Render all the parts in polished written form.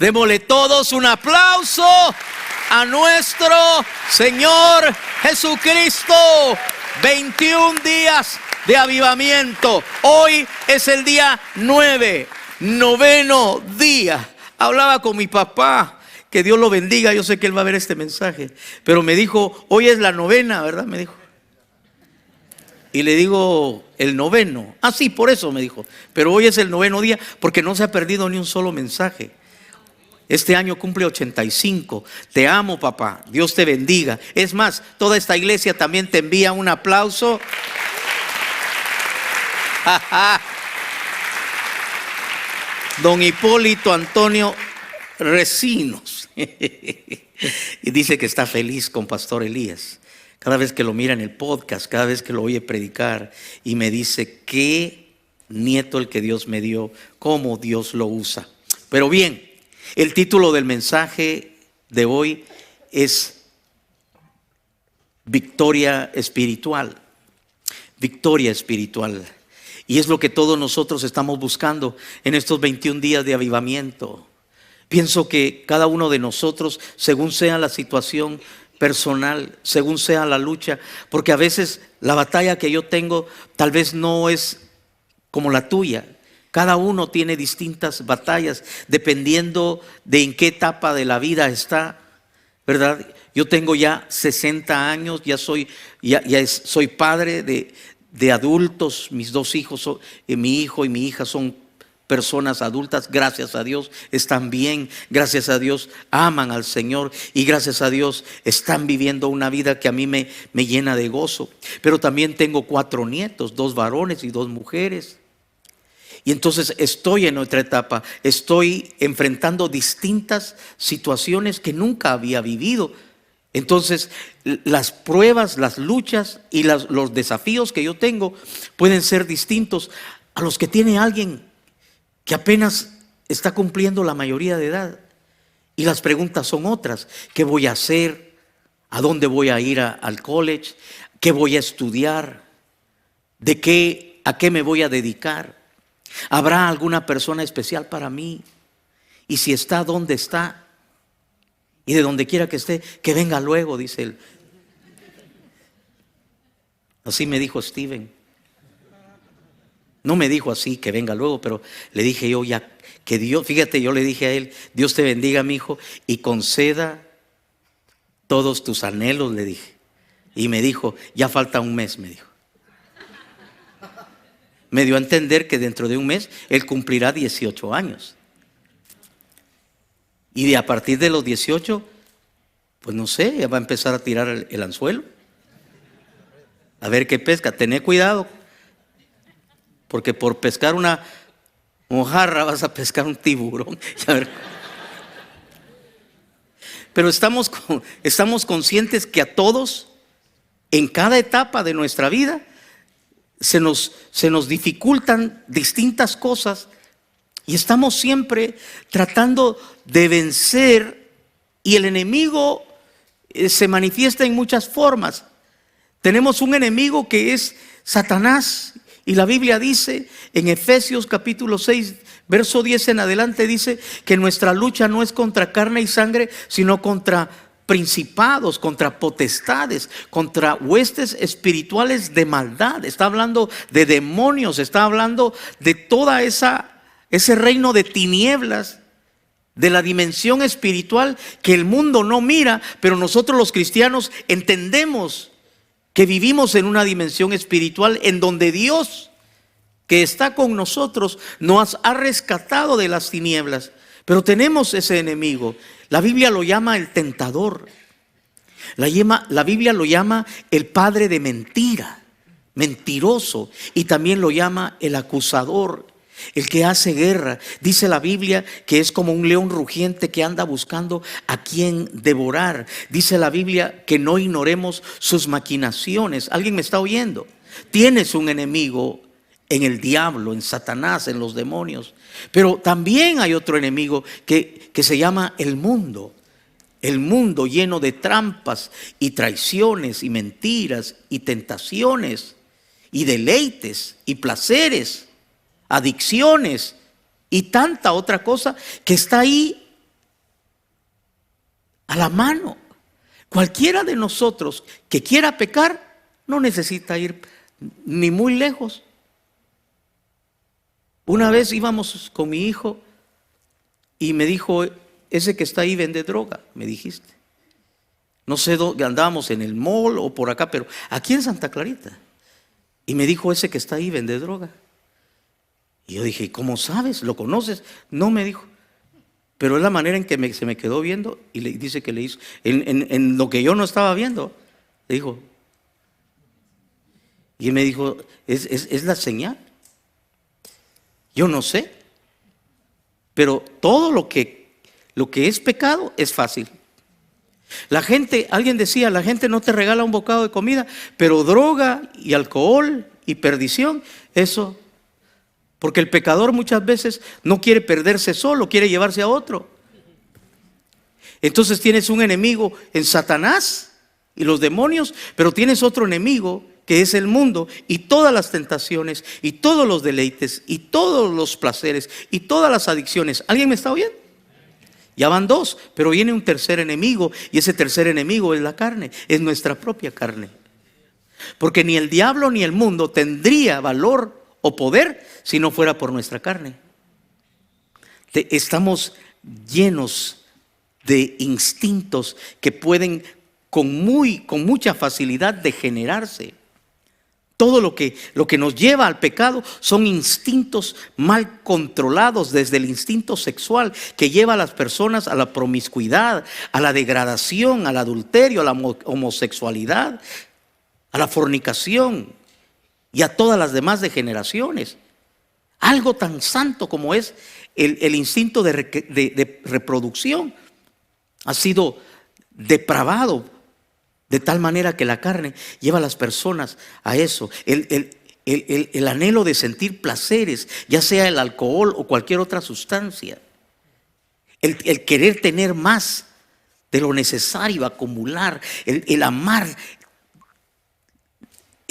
Démosle todos un aplauso a nuestro Señor Jesucristo. 21 días de avivamiento. Hoy es el día 9, noveno día. Hablaba con mi papá, que Dios lo bendiga. Yo sé que él va a ver este mensaje, pero me dijo, hoy es la novena, ¿verdad? Me dijo. Y le digo, el noveno. Ah, sí, por eso me dijo. Pero hoy es el noveno día, porque no se ha perdido ni un solo mensaje. Este año cumple 85. Te amo, papá. Dios te bendiga. Es más, toda esta iglesia también te envía un aplauso. Don Hipólito Antonio Recinos. Y dice que está feliz con Pastor Elías. Cada vez que lo mira en el podcast, cada vez que lo oye predicar, y me dice, qué nieto el que Dios me dio, cómo Dios lo usa. Pero bien, el título del mensaje de hoy es Victoria Espiritual. Victoria espiritual. Y es lo que todos nosotros estamos buscando en estos 21 días de avivamiento. Pienso que cada uno de nosotros, según sea la situación personal, según sea la lucha, porque a veces la batalla que yo tengo tal vez no es como la tuya. Cada uno tiene distintas batallas dependiendo de en qué etapa de la vida está, ¿verdad? Yo tengo ya 60 años, soy padre de adultos. Mis dos hijos, mi hijo y mi hija son personas adultas, gracias a Dios, están bien, gracias a Dios, aman al Señor y gracias a Dios están viviendo una vida que a mí me llena de gozo. Pero también tengo 4 nietos, 2 varones y 2 mujeres. Y entonces estoy en otra etapa, estoy enfrentando distintas situaciones que nunca había vivido. Entonces las pruebas, las luchas y los desafíos que yo tengo pueden ser distintos a los que tiene alguien que apenas está cumpliendo la mayoría de edad. Y las preguntas son otras. ¿Qué voy a hacer? ¿A dónde voy a ir al college? ¿Qué voy a estudiar? ¿A qué me voy a dedicar? ¿Habrá alguna persona especial para mí? Y si está, ¿dónde está? Y de donde quiera que esté, que venga luego, dice él. Así me dijo Steven. No me dijo así, que venga luego, pero le dije yo ya, que Dios, fíjate, yo le dije a él, Dios te bendiga, mi hijo, y conceda todos tus anhelos, le dije. Y me dijo, ya falta un mes, me dijo. Me dio a entender que dentro de un mes él cumplirá 18 años. Y a partir de los 18, pues no sé, ya va a empezar a tirar el anzuelo. A ver qué pesca. Tené cuidado, porque por pescar una mojarra vas a pescar un tiburón. Pero estamos conscientes que a todos, en cada etapa de nuestra vida, se nos dificultan distintas cosas y estamos siempre tratando de vencer, y el enemigo se manifiesta en muchas formas. Tenemos un enemigo que es Satanás, y la Biblia dice en Efesios capítulo 6 verso 10 en adelante, dice que nuestra lucha no es contra carne y sangre, sino contra principados, contra potestades, contra huestes espirituales de maldad. Está hablando de demonios, está hablando de toda ese reino de tinieblas, de la dimensión espiritual que el mundo no mira, pero nosotros los cristianos entendemos que vivimos en una dimensión espiritual en donde Dios, que está con nosotros, nos ha rescatado de las tinieblas. Pero tenemos ese enemigo. La Biblia lo llama el tentador. La Biblia lo llama el padre de mentira, mentiroso. Y también lo llama el acusador, el que hace guerra. Dice la Biblia que es como un león rugiente que anda buscando a quien devorar. Dice la Biblia que no ignoremos sus maquinaciones. ¿Alguien me está oyendo? Tienes un enemigo en el diablo, en Satanás, en los demonios. Pero también hay otro enemigo que se llama el mundo. El mundo lleno de trampas y traiciones y mentiras y tentaciones y deleites y placeres, adicciones y tanta otra cosa que está ahí a la mano. Cualquiera de nosotros que quiera pecar no necesita ir ni muy lejos. Una vez íbamos con mi hijo y me dijo: ese que está ahí vende droga, me dijiste. No sé dónde andábamos, en el mall o por acá, pero aquí en Santa Clarita. Y me dijo: ese que está ahí vende droga. Y yo dije: ¿cómo sabes? ¿Lo conoces? No, me dijo. Pero es la manera en que se me quedó viendo y le dice que le hizo. En lo que yo no estaba viendo, le dijo. Y él me dijo: es la señal. Yo no sé. Pero todo lo que es pecado es fácil. La gente, alguien decía, la gente no te regala un bocado de comida, pero droga y alcohol y perdición, eso. Porque el pecador muchas veces no quiere perderse solo, quiere llevarse a otro. Entonces tienes un enemigo en Satanás y los demonios, pero tienes otro enemigo que es el mundo y todas las tentaciones y todos los deleites y todos los placeres y todas las adicciones. ¿Alguien me está oyendo? Ya van dos, pero viene un tercer enemigo, y ese tercer enemigo es la carne, es nuestra propia carne. Porque ni el diablo ni el mundo tendría valor o poder si no fuera por nuestra carne. Estamos llenos de instintos que pueden con mucha facilidad degenerarse. Todo lo que nos lleva al pecado son instintos mal controlados, desde el instinto sexual que lleva a las personas a la promiscuidad, a la degradación, al adulterio, a la homosexualidad, a la fornicación y a todas las demás degeneraciones. Algo tan santo como es el instinto de reproducción ha sido depravado, de tal manera que la carne lleva a las personas a eso. El anhelo de sentir placeres, ya sea el alcohol o cualquier otra sustancia. El querer tener más de lo necesario, acumular, el amar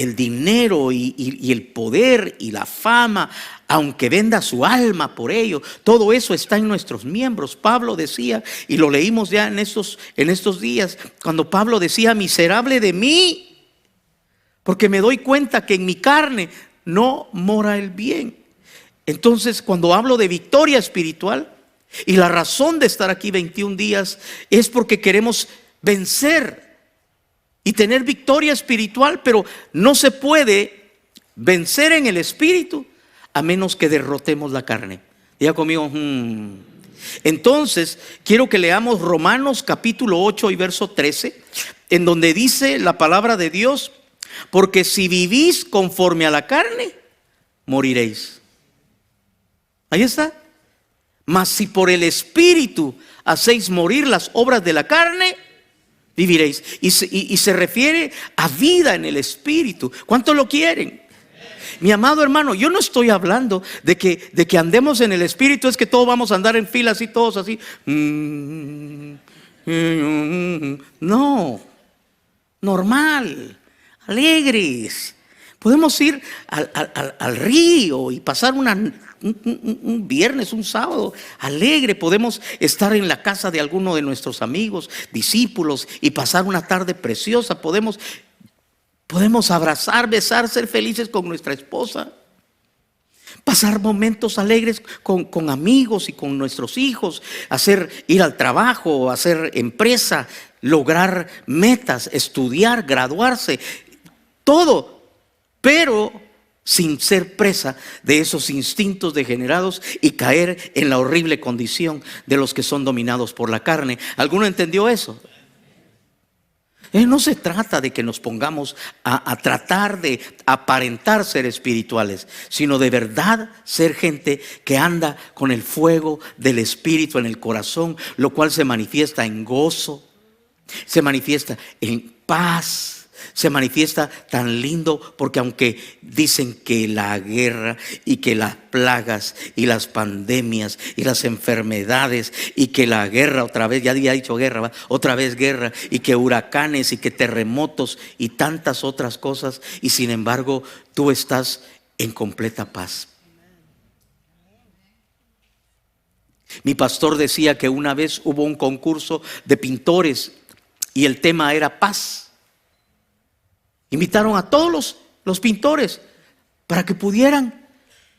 el dinero y el poder y la fama, aunque venda su alma por ello. Todo eso está en nuestros miembros. Pablo decía, y lo leímos ya en estos días, cuando Pablo decía: miserable de mí, porque me doy cuenta que en mi carne no mora el bien. Entonces, cuando hablo de victoria espiritual, y la razón de estar aquí 21 días es porque queremos vencer y tener victoria espiritual, pero no se puede vencer en el espíritu a menos que derrotemos la carne. Diga conmigo. Entonces quiero que leamos Romanos capítulo 8 y verso 13, en donde dice la palabra de Dios: porque si vivís conforme a la carne, moriréis. Ahí está. Mas si por el espíritu hacéis morir las obras de la carne, viviréis. Y se refiere a vida en el espíritu. ¿Cuántos lo quieren? Mi amado hermano, yo no estoy hablando de que andemos en el espíritu, es que todos vamos a andar en fila así, todos así. No, normal, alegres. Podemos ir al río y pasar un viernes, un sábado alegre. Podemos estar en la casa de alguno de nuestros amigos, discípulos, y pasar una tarde preciosa. Podemos abrazar, besar, ser felices con nuestra esposa, pasar momentos alegres con amigos y con nuestros hijos, ir al trabajo, hacer empresa, lograr metas, estudiar, graduarse, todo, pero sin ser presa de esos instintos degenerados y caer en la horrible condición de los que son dominados por la carne. ¿Alguno entendió eso? No se trata de que nos pongamos a tratar de aparentar ser espirituales, sino de verdad ser gente que anda con el fuego del espíritu en el corazón, lo cual se manifiesta en gozo, se manifiesta en paz, se manifiesta tan lindo. Porque aunque dicen que la guerra y que las plagas y las pandemias y las enfermedades y que la guerra otra vez, ya había dicho guerra, ¿va? Otra vez guerra, y que huracanes y que terremotos y tantas otras cosas, y sin embargo tú estás en completa paz. Mi pastor decía que una vez hubo un concurso de pintores y el tema era paz. Invitaron a todos los pintores para que pudieran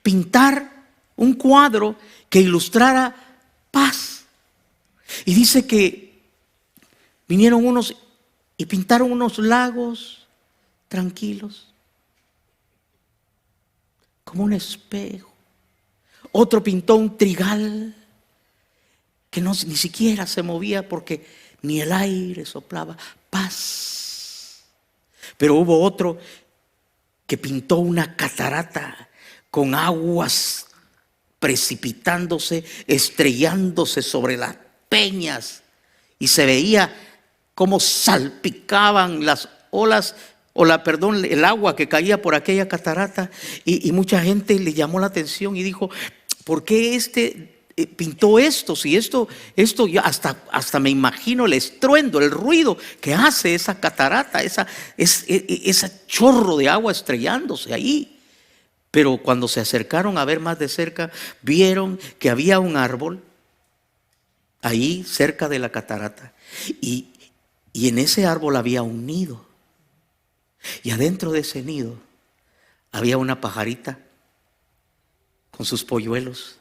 pintar un cuadro que ilustrara paz. Y dice que vinieron unos y pintaron unos lagos tranquilos, como un espejo. Otro pintó un trigal que ni siquiera se movía porque ni el aire soplaba. Paz. Pero hubo otro que pintó una catarata con aguas precipitándose, estrellándose sobre las peñas, y se veía cómo salpicaban las olas el agua que caía por aquella catarata, y mucha gente le llamó la atención y dijo: ¿por qué pintó esto? Si esto yo hasta me imagino el estruendo, el ruido que hace esa catarata, ese chorro de agua estrellándose ahí. Pero cuando se acercaron a ver más de cerca, vieron que había un árbol ahí cerca de la catarata, y en ese árbol había un nido, y adentro de ese nido había una pajarita con sus polluelos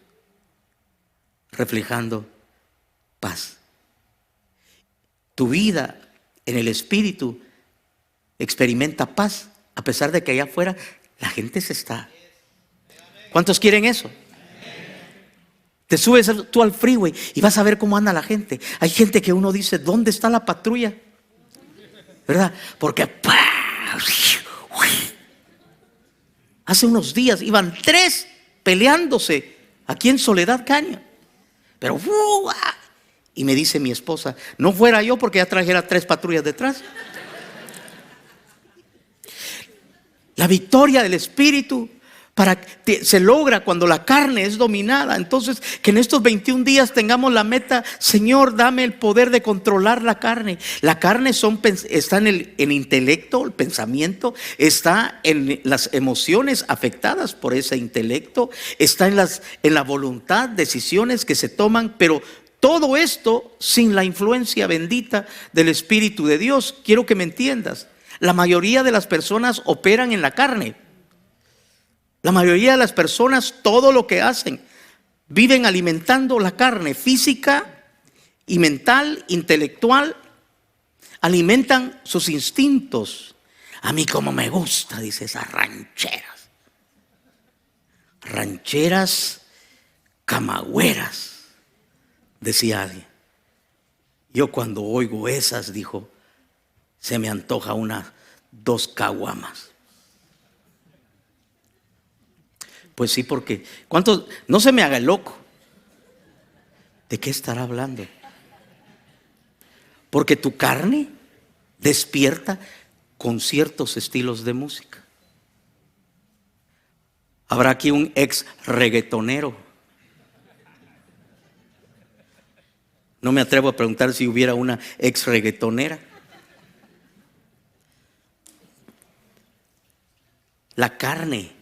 reflejando paz. Tu vida en el espíritu experimenta paz, a pesar de que allá afuera la gente se está. ¿Cuántos quieren eso? Te subes tú al freeway y vas a ver cómo anda la gente. Hay gente que uno dice: ¿dónde está la patrulla? ¿Verdad? Porque hace unos días iban 3 peleándose aquí en Soledad Caña. Pero y me dice mi esposa: no fuera yo porque ya trajera 3 patrullas detrás. La victoria del espíritu se logra cuando la carne es dominada. Entonces, que en estos 21 días tengamos la meta: Señor, dame el poder de controlar la carne. La carne está en el intelecto, el pensamiento, está en las emociones afectadas por ese intelecto, está en la voluntad, decisiones que se toman, pero todo esto sin la influencia bendita del Espíritu de Dios. Quiero que me entiendas. La mayoría de las personas operan en la carne. La mayoría de las personas, todo lo que hacen, viven alimentando la carne física y mental, intelectual. Alimentan sus instintos. A mí como me gusta, dice, esas rancheras. Rancheras camagüeras, decía alguien. Yo cuando oigo esas, dijo, se me antoja 2 caguamas. Pues sí, porque ¿cuántos? No se me haga el loco. ¿De qué estará hablando? Porque tu carne despierta con ciertos estilos de música. Habrá aquí un ex reggaetonero. No me atrevo a preguntar si hubiera una ex reggaetonera. La carne,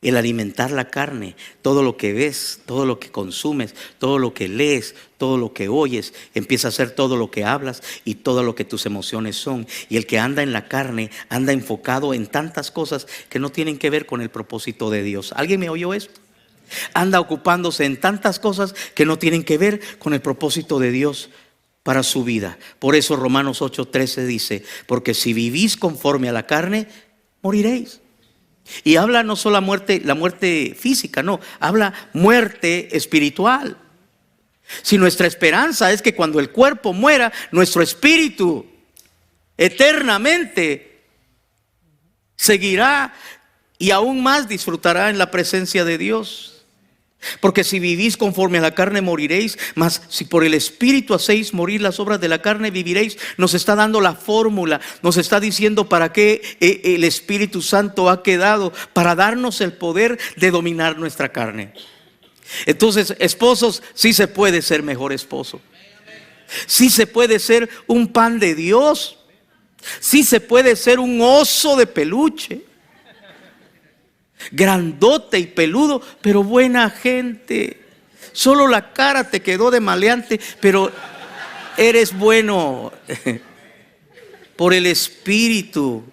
el alimentar la carne, todo lo que ves, todo lo que consumes, todo lo que lees, todo lo que oyes, empieza a ser todo lo que hablas y todo lo que tus emociones son. Y el que anda en la carne anda enfocado en tantas cosas que no tienen que ver con el propósito de Dios. ¿Alguien me oyó esto? Anda ocupándose en tantas cosas que no tienen que ver con el propósito de Dios para su vida. Por eso Romanos 8:13 dice: porque si vivís conforme a la carne, moriréis. Y habla no solo la muerte física, no, habla muerte espiritual. Si nuestra esperanza es que cuando el cuerpo muera, nuestro espíritu eternamente seguirá y aún más disfrutará en la presencia de Dios. Porque si vivís conforme a la carne, moriréis, mas si por el Espíritu hacéis morir las obras de la carne, viviréis. Nos está dando la fórmula, nos está diciendo para qué el Espíritu Santo ha quedado, para darnos el poder de dominar nuestra carne. Entonces, esposos, sí se puede ser mejor esposo, sí se puede ser un pan de Dios, sí se puede ser un oso de peluche, grandote y peludo, pero buena gente. solo la cara te quedó de maleante, pero eres bueno por el Espíritu.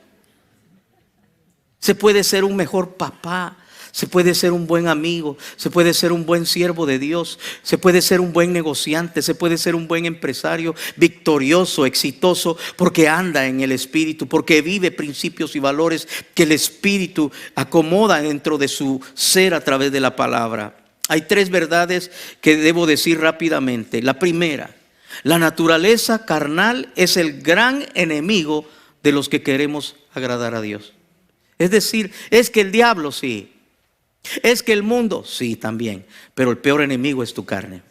Se puede ser un mejor papá, se puede ser un buen amigo, se puede ser un buen siervo de Dios, se puede ser un buen negociante, se puede ser un buen empresario, victorioso, exitoso, porque anda en el Espíritu, porque vive principios y valores que el Espíritu acomoda dentro de su ser a través de la palabra. Hay 3 verdades que debo decir rápidamente. La primera, la naturaleza carnal es el gran enemigo de los que queremos agradar a Dios. Es decir, es que el diablo sí, es que el mundo sí también, pero el peor enemigo es tu carne.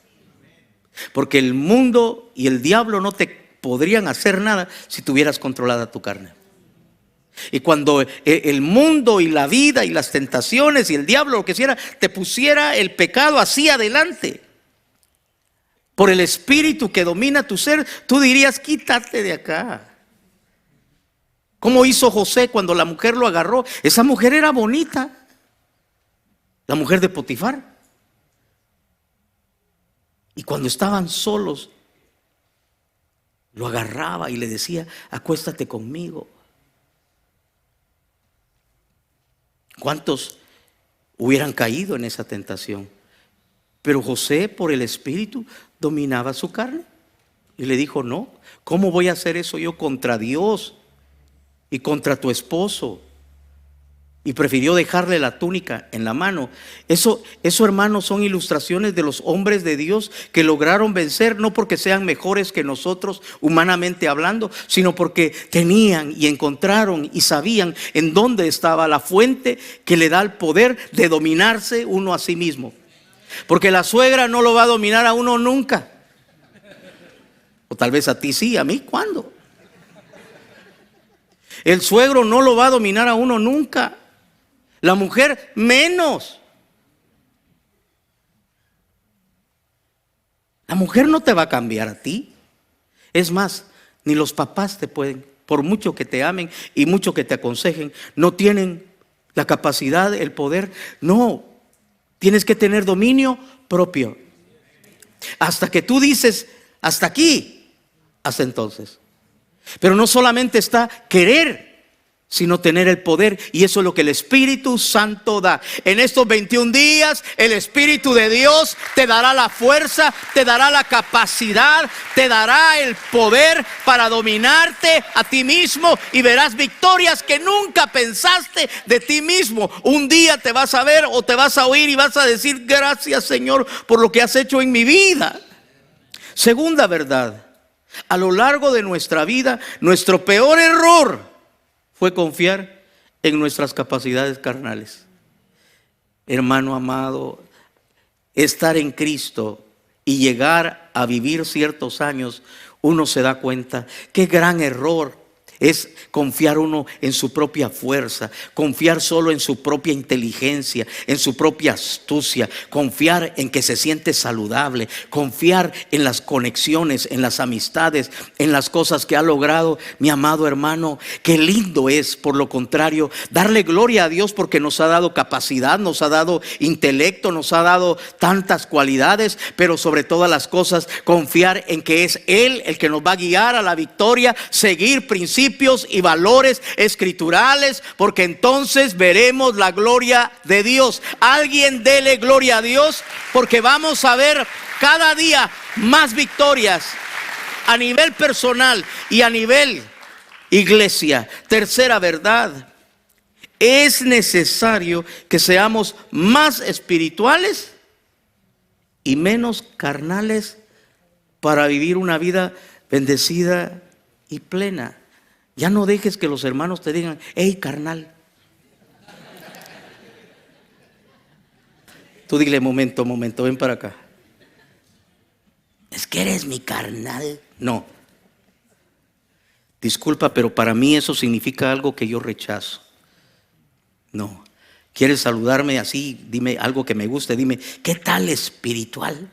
Porque el mundo y el diablo no te podrían hacer nada si tuvieras controlada tu carne. Y cuando el mundo y la vida y las tentaciones y el diablo, lo que hiciera, te pusiera el pecado así adelante, por el Espíritu que domina tu ser, tú dirías: quítate de acá. ¿Cómo hizo José cuando la mujer lo agarró? Esa mujer era bonita, la mujer de Potifar. Y cuando estaban solos, lo agarraba y le decía: acuéstate conmigo. ¿Cuántos hubieran caído en esa tentación? Pero José, por el Espíritu, dominaba su carne y le dijo: no, ¿cómo voy a hacer eso yo contra Dios y contra tu esposo? Y prefirió dejarle la túnica en la mano. Eso, hermanos, son ilustraciones de los hombres de Dios que lograron vencer, no porque sean mejores que nosotros humanamente hablando, sino porque tenían y encontraron y sabían en dónde estaba la fuente que le da el poder de dominarse uno a sí mismo. Porque la suegra no lo va a dominar a uno nunca. O tal vez a ti sí, a mí ¿cuándo? El suegro no lo va a dominar a uno nunca. La mujer menos. La mujer no te va a cambiar a ti. Es más, ni los papás te pueden, por mucho que te amen y mucho que te aconsejen, no tienen la capacidad, el poder. No, tienes que tener dominio propio. Hasta que tú dices: hasta aquí, hasta entonces. Pero no solamente está querer, sino tener el poder, y eso es lo que el Espíritu Santo da. En estos 21 días el Espíritu de Dios te dará la fuerza, te dará la capacidad, te dará el poder para dominarte a ti mismo, y verás victorias que nunca pensaste de ti mismo. Un día te vas a ver o te vas a oír y vas a decir: gracias, Señor, por lo que has hecho en mi vida. Segunda verdad: a lo largo de nuestra vida, nuestro peor error fue confiar en nuestras capacidades carnales. Hermano amado, estar en Cristo y llegar a vivir ciertos años, uno se da cuenta qué gran error es confiar uno en su propia fuerza, confiar solo en su propia inteligencia, en su propia astucia, confiar en que se siente saludable, confiar en las conexiones, en las amistades, en las cosas que ha logrado. Mi amado hermano, qué lindo es, por lo contrario, darle gloria a Dios porque nos ha dado capacidad, nos ha dado intelecto, nos ha dado tantas cualidades, pero sobre todas las cosas confiar en que es Él el que nos va a guiar a la victoria, seguir principios y valores escriturales, porque entonces veremos la gloria de Dios. Alguien dele gloria a Dios, porque vamos a ver cada día más victorias a nivel personal y a nivel iglesia. Tercera verdad: es necesario que seamos más espirituales y menos carnales para vivir una vida bendecida y plena. Ya no dejes que los hermanos te digan: hey, carnal. Tú dile: momento, ven para acá. Es que eres mi carnal. No. Disculpa, pero para mí eso significa algo que yo rechazo. No. ¿Quieres saludarme así? Dime algo que me guste. Dime: ¿qué tal espiritual?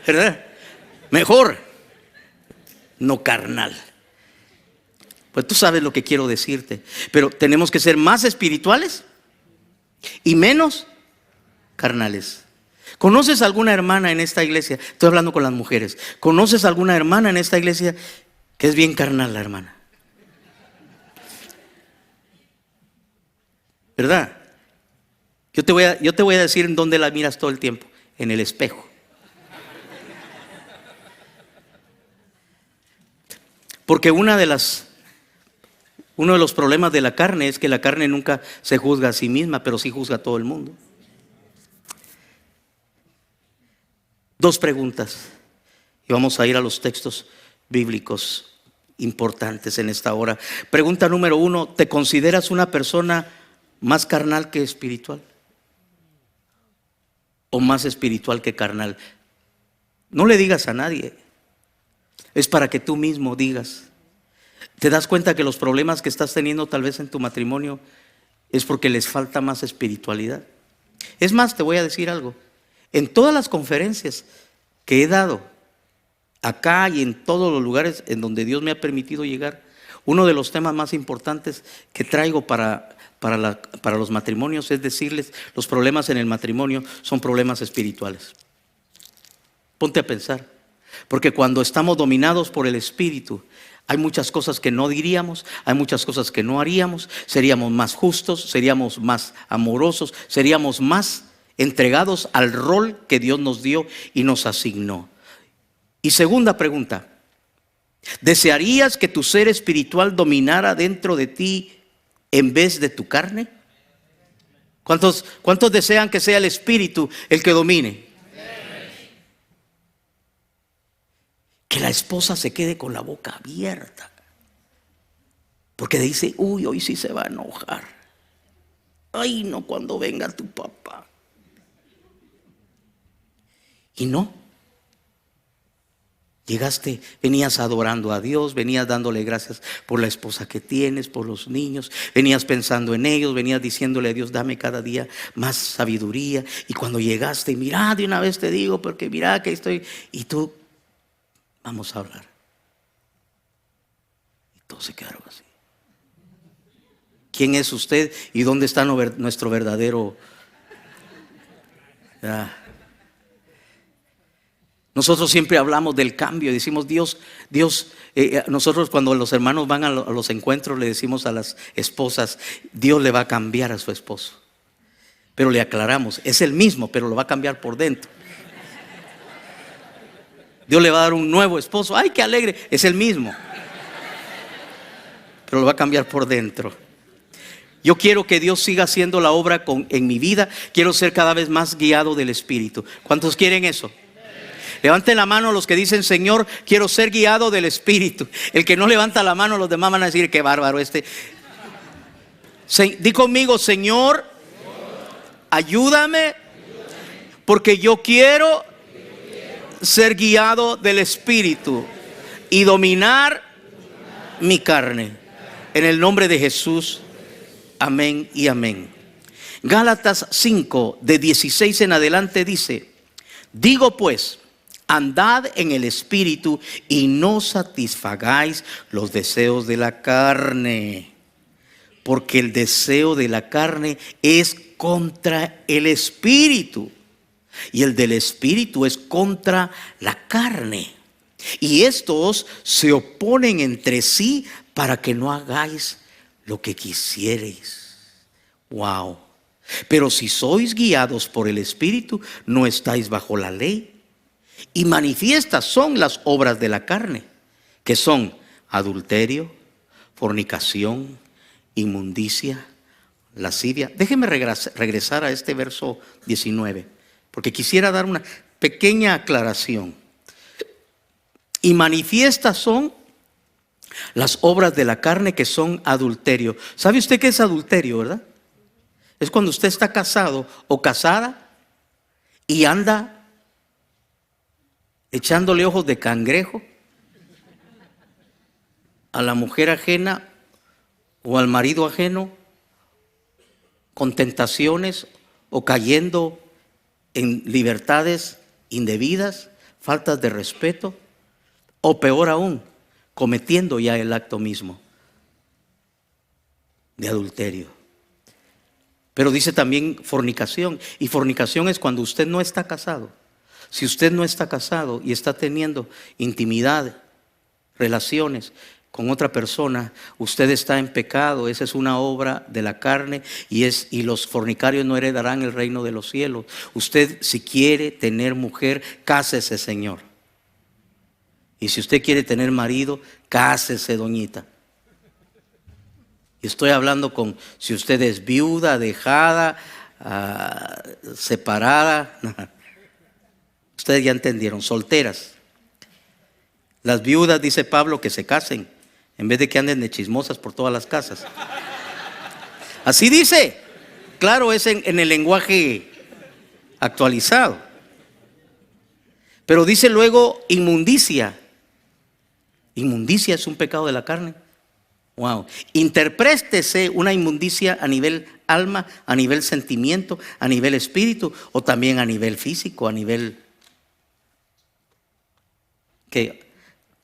¿Verdad? Mejor. No carnal. Pues tú sabes lo que quiero decirte. Pero tenemos que ser más espirituales y menos carnales. ¿Conoces alguna hermana en esta iglesia? Estoy hablando con las mujeres. ¿Conoces alguna hermana en esta iglesia que es bien carnal la hermana? ¿Verdad? Yo te voy a decir en dónde la miras todo el tiempo. En el espejo. Porque uno de los problemas de la carne es que la carne nunca se juzga a sí misma, pero sí juzga a todo el mundo. 2 preguntas. Y vamos a ir a los textos bíblicos importantes en esta hora. Pregunta número 1. ¿Te consideras una persona más carnal que espiritual? ¿O más espiritual que carnal? No le digas a nadie. Es para que tú mismo digas. ¿Te das cuenta que los problemas que estás teniendo tal vez en tu matrimonio es porque les falta más espiritualidad? Es más, te voy a decir algo. En todas las conferencias que he dado, acá y en todos los lugares en donde Dios me ha permitido llegar, uno de los temas más importantes que traigo para los matrimonios es decirles: los problemas en el matrimonio son problemas espirituales. Ponte a pensar, porque cuando estamos dominados por el Espíritu, hay muchas cosas que no diríamos, hay muchas cosas que no haríamos, seríamos más justos, seríamos más amorosos, seríamos más entregados al rol que Dios nos dio y nos asignó. Y segunda pregunta: ¿desearías que tu ser espiritual dominara dentro de ti en vez de tu carne? ¿Cuántos desean que sea el Espíritu el que domine? Que la esposa se quede con la boca abierta, porque dice: uy, hoy sí se va a enojar. Ay, no, cuando venga tu papá. Y no. Llegaste, venías adorando a Dios, venías dándole gracias por la esposa que tienes, por los niños, venías pensando en ellos, venías diciéndole a Dios: dame cada día más sabiduría. Y cuando llegaste, mira, de una vez te digo, porque mira que estoy, y tú: vamos a hablar. Y todos se quedaron así. ¿Quién es usted y dónde está nuestro verdadero? Nosotros siempre hablamos del cambio y decimos: Dios, nosotros cuando los hermanos van a los encuentros le decimos a las esposas: Dios le va a cambiar a su esposo. Pero le aclaramos: es el mismo, pero lo va a cambiar por dentro. Dios le va a dar un nuevo esposo. ¡Ay, qué alegre! Es el mismo, pero lo va a cambiar por dentro. Yo quiero que Dios siga haciendo la obra en mi vida. Quiero ser cada vez más guiado del Espíritu. ¿Cuántos quieren eso? Levanten la mano los que dicen: Señor, quiero ser guiado del Espíritu. El que no levanta la mano, los demás van a decir: qué bárbaro este. Di conmigo: Señor, ayúdame, porque yo quiero ser guiado del Espíritu y dominar mi carne. En el nombre de Jesús, amén y amén. Gálatas 5, de 16 en adelante dice: digo pues, andad en el Espíritu y no satisfagáis los deseos de la carne, porque el deseo de la carne es contra el Espíritu, y el del Espíritu es contra la carne. Y estos se oponen entre sí para que no hagáis lo que quisierais. Wow. Pero si sois guiados por el Espíritu, no estáis bajo la ley. Y manifiestas son las obras de la carne, que son adulterio, fornicación, inmundicia, lascivia. Déjeme regresar a este verso 19, porque quisiera dar una pequeña aclaración. Y manifiestas son las obras de la carne, que son adulterio. ¿Sabe usted qué es adulterio, verdad? Es cuando usted está casado o casada y anda echándole ojos de cangrejo a la mujer ajena o al marido ajeno, con tentaciones o cayendo en libertades indebidas, faltas de respeto, o peor aún, cometiendo ya el acto mismo de adulterio. Pero dice también fornicación. Y fornicación es cuando usted no está casado. Si usted no está casado y está teniendo intimidad, relaciones con otra persona, usted está en pecado. Esa es una obra de la carne y los fornicarios no heredarán el reino de los cielos. Usted, si quiere tener mujer, cásese, señor. Y si usted quiere tener marido, cásese, doñita. Y estoy hablando si usted es viuda, dejada, separada. Ustedes ya entendieron, solteras. Las viudas, dice Pablo, que se casen, en vez de que anden de chismosas por todas las casas. Así dice. Claro, es en el lenguaje actualizado. Pero dice luego inmundicia. Inmundicia es un pecado de la carne. Wow. Interprétese una inmundicia a nivel alma, a nivel sentimiento, a nivel espíritu o también a nivel físico, a nivel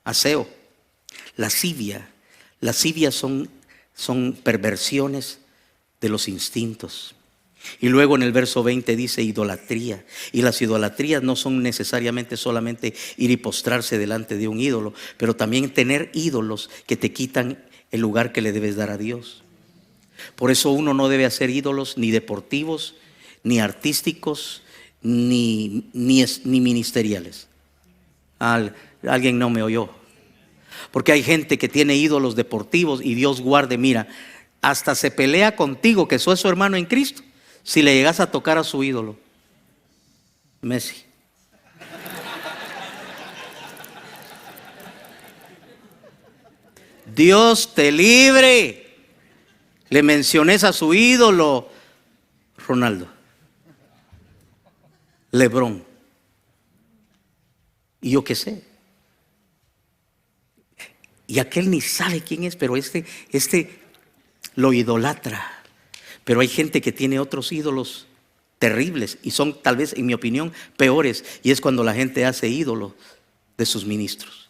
aseo. Lascivia. Lascivia son perversiones de los instintos. Y luego en el verso 20 dice idolatría. Y las idolatrías no son necesariamente solamente ir y postrarse delante de un ídolo, pero también tener ídolos que te quitan el lugar que le debes dar a Dios. Por eso uno no debe hacer ídolos ni deportivos, ni artísticos, ni ministeriales. Alguien no me oyó. Porque hay gente que tiene ídolos deportivos y Dios guarde, mira, hasta se pelea contigo que sos su hermano en Cristo si le llegas a tocar a su ídolo. Messi. Dios te libre. Le menciones a su ídolo, Ronaldo, Lebrón, y yo qué sé. Y aquel ni sabe quién es, pero este lo idolatra. Pero hay gente que tiene otros ídolos terribles y son tal vez, en mi opinión, peores. Y es cuando la gente hace ídolos de sus ministros.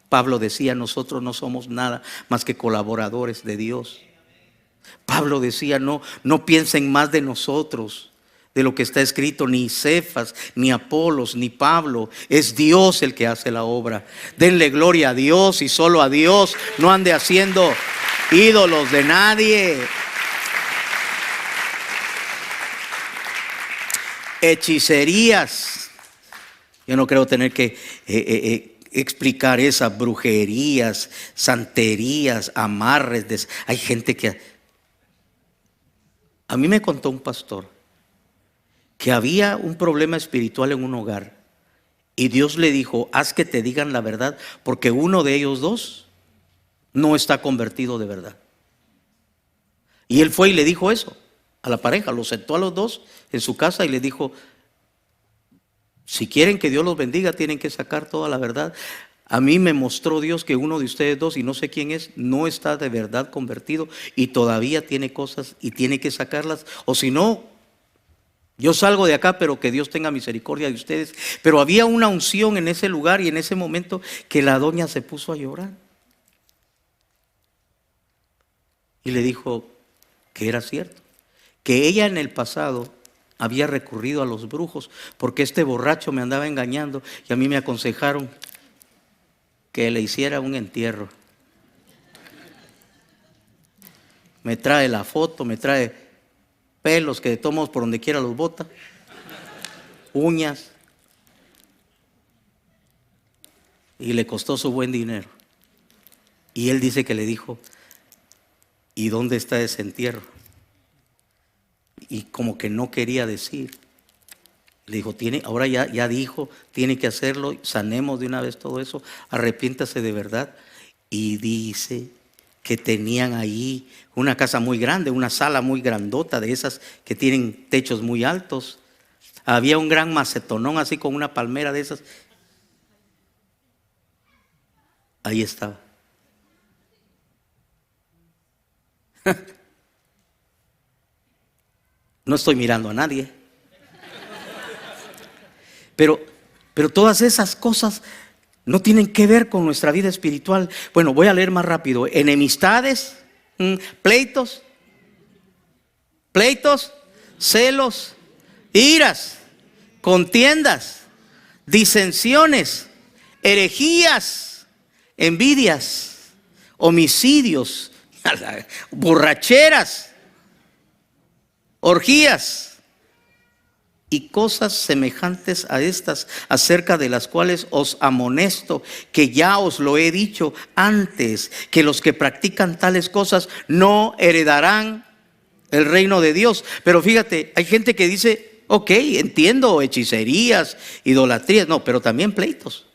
Pablo decía, nosotros no somos nada más que colaboradores de Dios. Pablo decía, no piensen más de nosotros, de lo que está escrito, ni Cefas, ni Apolos, ni Pablo. Es Dios el que hace la obra. Denle gloria a Dios y solo a Dios. No ande haciendo ídolos de nadie. Hechicerías. Yo no creo tener que explicar esas brujerías, santerías, amarres. Hay gente que... A mí me contó un pastor que había un problema espiritual en un hogar y Dios le dijo, haz que te digan la verdad, porque uno de ellos dos no está convertido de verdad. Y él fue y le dijo eso a la pareja, los sentó a los dos en su casa y le dijo, si quieren que Dios los bendiga, tienen que sacar toda la verdad. A mí me mostró Dios que uno de ustedes dos, y no sé quién es, no está de verdad convertido y todavía tiene cosas y tiene que sacarlas, o si no, yo salgo de acá, pero que Dios tenga misericordia de ustedes. Pero había una unción en ese lugar y en ese momento que la doña se puso a llorar. Y le dijo que era cierto, que ella en el pasado había recurrido a los brujos porque este borracho me andaba engañando y a mí me aconsejaron que le hiciera un entierro. Me trae la foto, me trae pelos que de todos modos por donde quiera los bota, uñas, y le costó su buen dinero. Y él dice que le dijo, ¿y dónde está ese entierro? Y como que no quería decir. Le dijo, ahora ya dijo, tiene que hacerlo, sanemos de una vez todo eso, arrepiéntase de verdad. Y dice que tenían ahí una casa muy grande, una sala muy grandota, de esas que tienen techos muy altos. Había un gran macetonón así con una palmera de esas. Ahí estaba. No estoy mirando a nadie. Pero todas esas cosas no tienen que ver con nuestra vida espiritual. Bueno, voy a leer más rápido. Enemistades, pleitos, pleitos, celos, iras, contiendas, disensiones, herejías, envidias, homicidios, borracheras, orgías y cosas semejantes a estas, acerca de las cuales os amonesto, que ya os lo he dicho antes, que los que practican tales cosas no heredarán el reino de Dios. Pero fíjate, hay gente que dice, ok, entiendo hechicerías, idolatrías, no, pero también pleitos.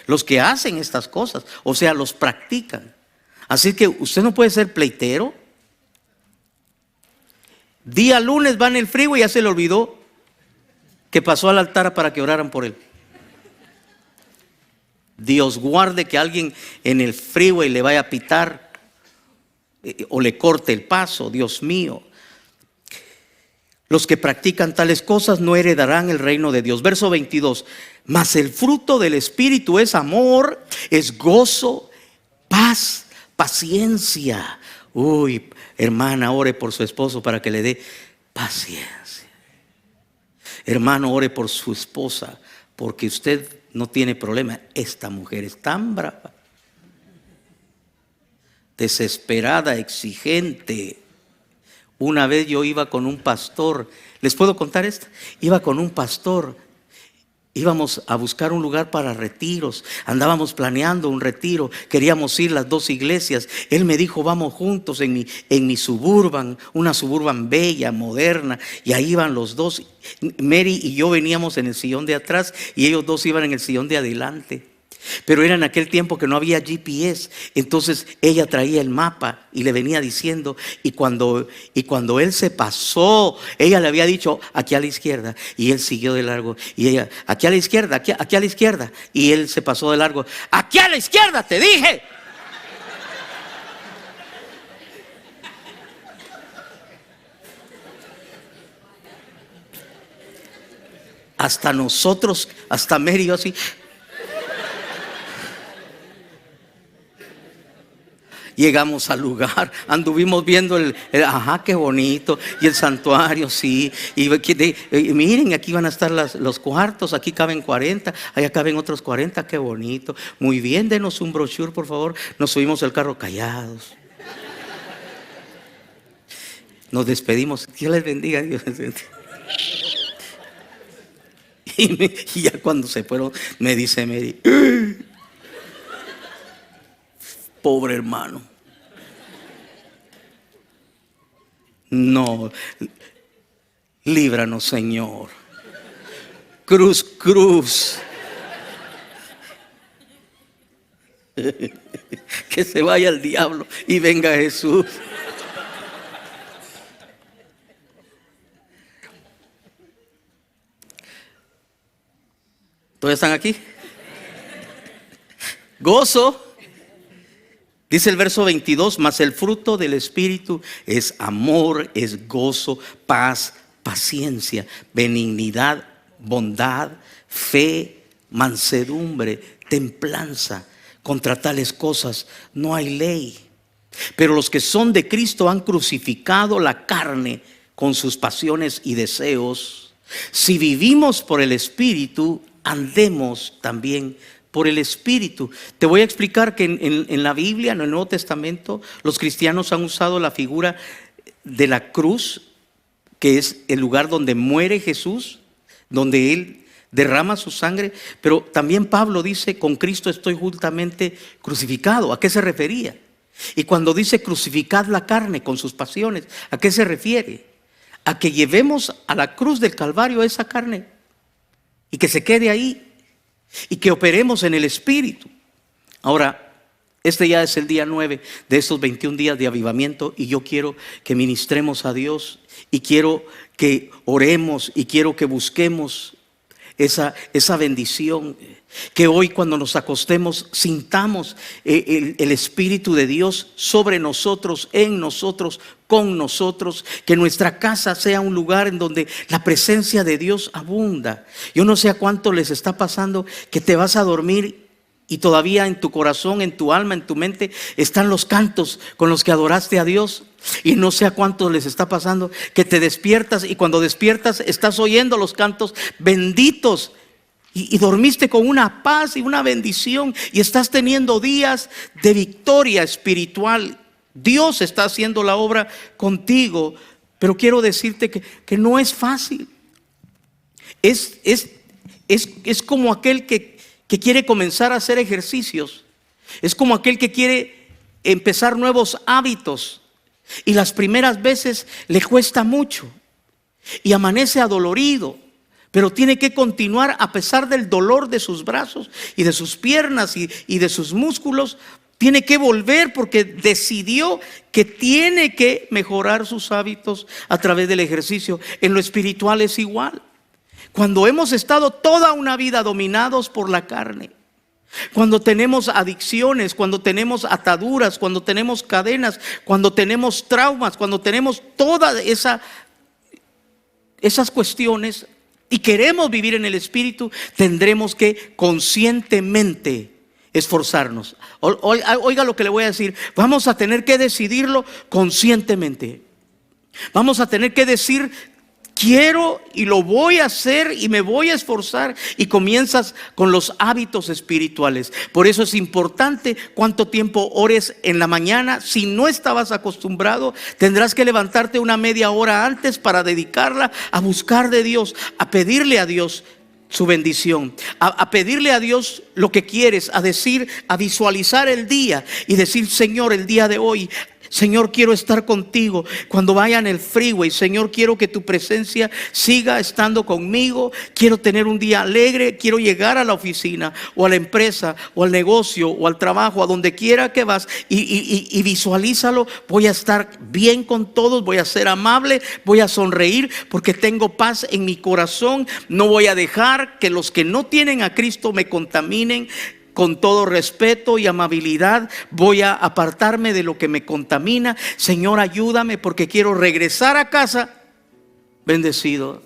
Los que hacen estas cosas, o sea, los practican. Así que usted no puede ser pleitero. Día lunes va en el freeway y ya se le olvidó que pasó al altar para que oraran por él. Dios guarde que alguien en el freeway le vaya a pitar o le corte el paso. Dios mío. Los que practican tales cosas no heredarán el reino de Dios. Verso 22. Mas el fruto del Espíritu es amor, es gozo, paz, paciencia. Uy, hermana, ore por su esposo para que le dé paciencia. Hermano, ore por su esposa, porque usted no tiene problema. Esta mujer es tan brava, desesperada, exigente. Una vez yo iba con un pastor. ¿Les puedo contar esto? Iba con un pastor. Íbamos a buscar un lugar para retiros. Andábamos planeando un retiro. Queríamos ir las dos iglesias. Él me dijo, vamos juntos en mi Suburban, una Suburban bella, moderna. Y ahí iban los dos. Mary y yo veníamos en el sillón de atrás y ellos dos iban en el sillón de adelante. Pero era en aquel tiempo que no había GPS. Entonces ella traía el mapa y le venía diciendo. Y cuando él se pasó, ella le había dicho aquí a la izquierda. Y él siguió de largo. Y ella, aquí a la izquierda, aquí a la izquierda. Y él se pasó de largo. Aquí a la izquierda, te dije. Hasta nosotros, hasta Mary y yo así. Llegamos al lugar, anduvimos viendo ajá, qué bonito, y el santuario, sí, y miren, aquí van a estar los cuartos, aquí caben 40, allá caben otros 40, qué bonito, muy bien, denos un brochure por favor. Nos subimos al carro callados, nos despedimos, Dios les bendiga, Dios les bendiga. Y ya cuando se fueron, me dice Mary, pobre hermano. No, líbranos, Señor. Cruz, cruz. Que se vaya el diablo y venga Jesús. ¿Todos están aquí? Gozo. Dice el verso 22, mas el fruto del Espíritu es amor, es gozo, paz, paciencia, benignidad, bondad, fe, mansedumbre, templanza. Contra tales cosas no hay ley. Pero los que son de Cristo han crucificado la carne con sus pasiones y deseos. Si vivimos por el Espíritu, andemos también por el Espíritu. Te voy a explicar que en la Biblia, en el Nuevo Testamento, los cristianos han usado la figura de la cruz, que es el lugar donde muere Jesús, donde Él derrama su sangre. Pero también Pablo dice, con Cristo estoy juntamente crucificado. ¿A qué se refería? Y cuando dice crucificad la carne con sus pasiones, ¿a qué se refiere? A que llevemos a la cruz del Calvario esa carne y que se quede ahí. Y que operemos en el Espíritu. Ahora, este ya es el día 9 de estos 21 días de avivamiento. Y yo quiero que ministremos a Dios. Y quiero que oremos. Y quiero que busquemos esa bendición. Que hoy cuando nos acostemos sintamos el Espíritu de Dios sobre nosotros, en nosotros, con nosotros. Que nuestra casa sea un lugar en donde la presencia de Dios abunda. Yo no sé a cuánto les está pasando que te vas a dormir Y todavía en tu corazón, en tu alma, en tu mente están los cantos con los que adoraste a Dios. Y no sé a cuántos les está pasando que te despiertas y cuando despiertas estás oyendo los cantos benditos. Y dormiste con una paz y una bendición y estás teniendo días de victoria espiritual. Dios está haciendo la obra contigo, pero quiero decirte que no es fácil. Es como aquel que quiere comenzar a hacer ejercicios. Es como aquel que quiere empezar nuevos hábitos y las primeras veces le cuesta mucho y amanece adolorido, pero tiene que continuar a pesar del dolor de sus brazos y de sus piernas y de sus músculos. Tiene que volver porque decidió que tiene que mejorar sus hábitos a través del ejercicio. En lo espiritual es igual. Cuando hemos estado toda una vida dominados por la carne, cuando tenemos adicciones, cuando tenemos ataduras, cuando tenemos cadenas, cuando tenemos traumas, cuando tenemos todas esas cuestiones y queremos vivir en el Espíritu, tendremos que conscientemente esforzarnos. Oiga lo que le voy a decir. Vamos a tener que decidirlo conscientemente. Vamos a tener que decir: quiero y lo voy a hacer y me voy a esforzar. Y comienzas con los hábitos espirituales. Por eso es importante cuánto tiempo ores en la mañana. Si no estabas acostumbrado, tendrás que levantarte una media hora antes para dedicarla a buscar de Dios, a pedirle a Dios su bendición, a pedirle a Dios lo que quieres, a decir, a visualizar el día y decir: Señor, el día de hoy, Señor, quiero estar contigo cuando vaya en el freeway. Señor, quiero que tu presencia siga estando conmigo. Quiero tener un día alegre. Quiero llegar a la oficina o a la empresa o al negocio o al trabajo, a donde quiera que vas, y visualízalo. Voy a estar bien con todos, voy a ser amable, voy a sonreír porque tengo paz en mi corazón. No voy a dejar que los que no tienen a Cristo me contaminen. Con todo respeto y amabilidad voy a apartarme de lo que me contamina. Señor, ayúdame porque quiero regresar a casa bendecido.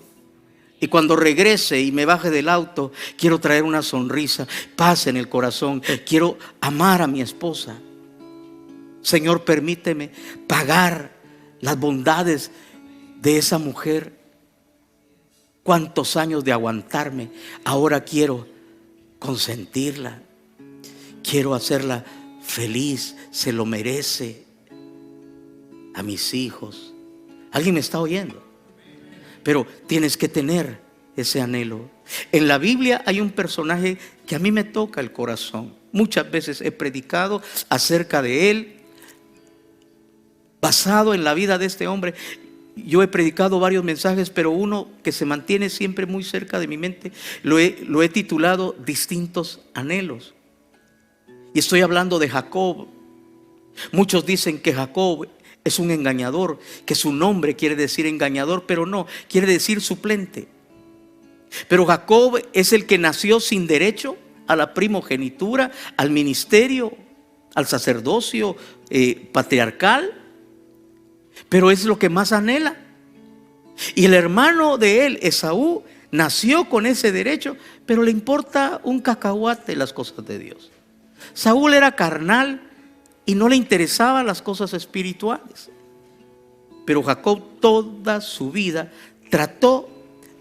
Y cuando regrese y me baje del auto, quiero traer una sonrisa, paz en el corazón. Quiero amar a mi esposa. Señor, permíteme pagar las bondades de esa mujer. Cuántos años de aguantarme. Ahora quiero consentirla. Quiero hacerla feliz, se lo merece. A mis hijos. ¿Alguien me está oyendo? Pero tienes que tener ese anhelo. En la Biblia hay un personaje que a mí me toca el corazón. Muchas veces he predicado acerca de él, basado en la vida de este hombre. Yo he predicado varios mensajes, pero uno que se mantiene siempre muy cerca de mi mente, lo he titulado Distintos Anhelos. Y estoy hablando de Jacob. Muchos dicen que Jacob es un engañador, que su nombre quiere decir engañador, pero no, quiere decir suplente. Pero Jacob es el que nació sin derecho a la primogenitura, al ministerio, al sacerdocio patriarcal, pero es lo que más anhela. Y el hermano de él, Esaú, nació con ese derecho, pero le importa un cacahuate las cosas de Dios. Saúl era carnal y no le interesaban las cosas espirituales. Pero Jacob toda su vida trató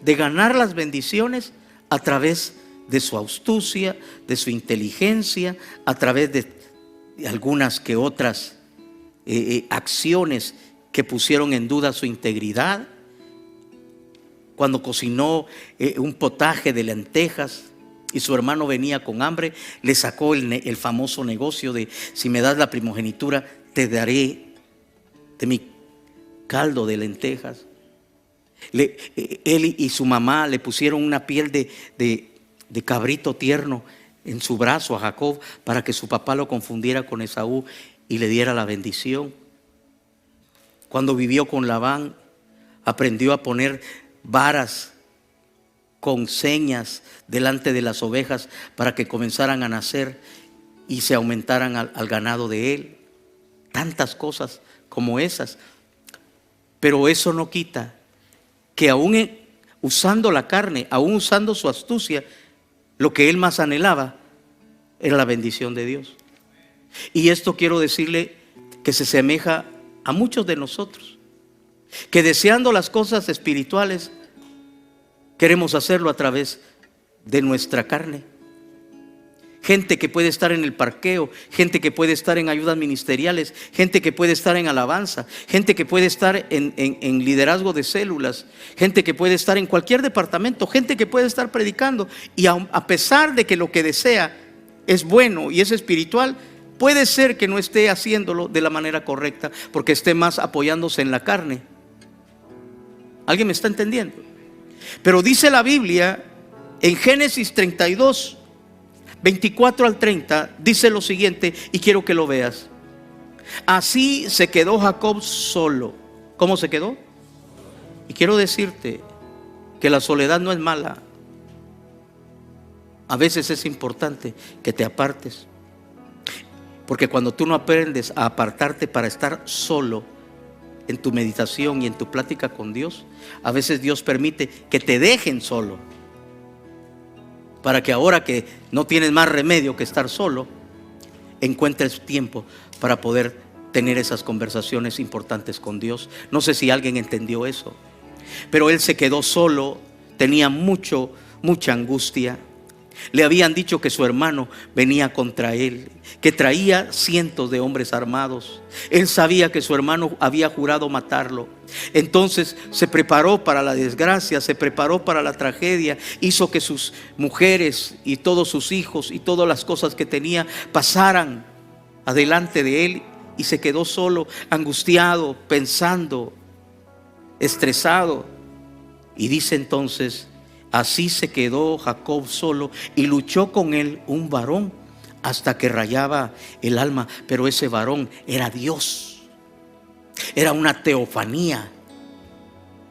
de ganar las bendiciones a través de su astucia, de su inteligencia, a través de algunas que otras acciones que pusieron en duda su integridad. Cuando cocinó un potaje de lentejas y su hermano venía con hambre, le sacó el famoso negocio de: si me das la primogenitura, te daré de mi caldo de lentejas. Él y su mamá le pusieron una piel de cabrito tierno en su brazo a Jacob para que su papá lo confundiera con Esaú y le diera la bendición. Cuando vivió con Labán, aprendió a poner varas con señas delante de las ovejas para que comenzaran a nacer y se aumentaran al ganado de él. Tantas cosas como esas. Pero eso no quita que aún usando la carne, aún usando su astucia, lo que él más anhelaba era la bendición de Dios. Y esto quiero decirle que se asemeja a muchos de nosotros, que deseando las cosas espirituales queremos hacerlo a través de nuestra carne. Gente que puede estar en el parqueo, gente que puede estar en ayudas ministeriales, gente que puede estar en alabanza, gente que puede estar en liderazgo de células, gente que puede estar en cualquier departamento, gente que puede estar predicando, y a pesar de que lo que desea es bueno y es espiritual, puede ser que no esté haciéndolo de la manera correcta, porque esté más apoyándose en la carne. ¿Alguien me está entendiendo? Pero dice la Biblia en Génesis 32, 24 al 30, dice lo siguiente, y quiero que lo veas. Así se quedó Jacob solo. ¿Cómo se quedó? Y quiero decirte que la soledad no es mala. A veces es importante que te apartes, porque cuando tú no aprendes a apartarte para estar solo en tu meditación y en tu plática con Dios, a veces Dios permite que te dejen solo, para que ahora que no tienes más remedio que estar solo, encuentres tiempo para poder tener esas conversaciones importantes con Dios. No sé si alguien entendió eso, pero él se quedó solo, tenía mucha angustia. Le habían dicho que su hermano venía contra él, que traía cientos de hombres armados. Él sabía que su hermano había jurado matarlo. Entonces se preparó para la desgracia, se preparó para la tragedia. Hizo que sus mujeres y todos sus hijos y todas las cosas que tenía pasaran adelante de él, y se quedó solo, angustiado, pensando, estresado. Y dice entonces: así se quedó Jacob solo, y luchó con él un varón hasta que rayaba el alma. Pero ese varón era Dios, era una teofanía.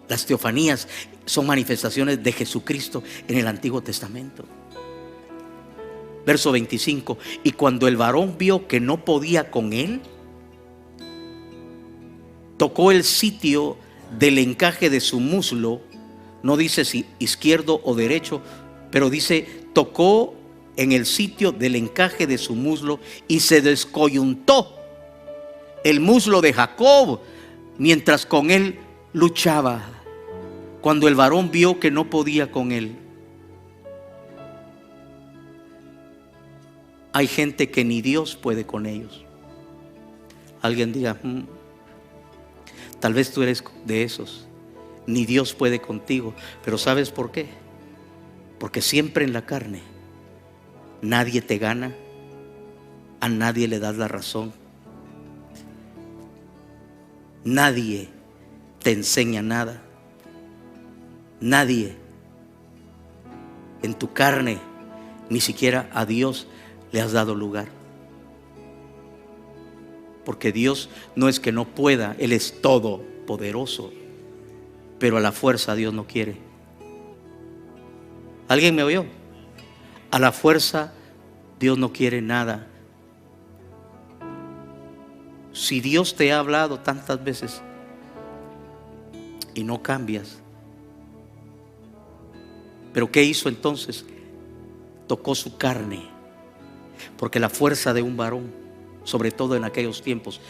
Las teofanías son manifestaciones de Jesucristo en el Antiguo Testamento. Verso 25: y cuando el varón vio que no podía con él, tocó el sitio del encaje de su muslo. No dice si izquierdo o derecho, pero dice tocó en el sitio del encaje de su muslo, y se descoyuntó el muslo de Jacob mientras con él luchaba. Cuando el varón vio que no podía con él. Hay gente que ni Dios puede con ellos. Alguien diga: tal vez tú eres de esos. Ni Dios puede contigo. Pero ¿sabes por qué? Porque siempre en la carne nadie te gana, a nadie le das la razón, nadie te enseña nada, nadie en tu carne, ni siquiera a Dios le has dado lugar. Porque Dios no es que no pueda, Él es todopoderoso, pero a la fuerza Dios no quiere. ¿Alguien me oyó? A la fuerza Dios no quiere nada. Si Dios te ha hablado tantas veces y no cambias, ¿pero qué hizo entonces? Tocó su carne, porque la fuerza de un varón, sobre todo en aquellos tiempos,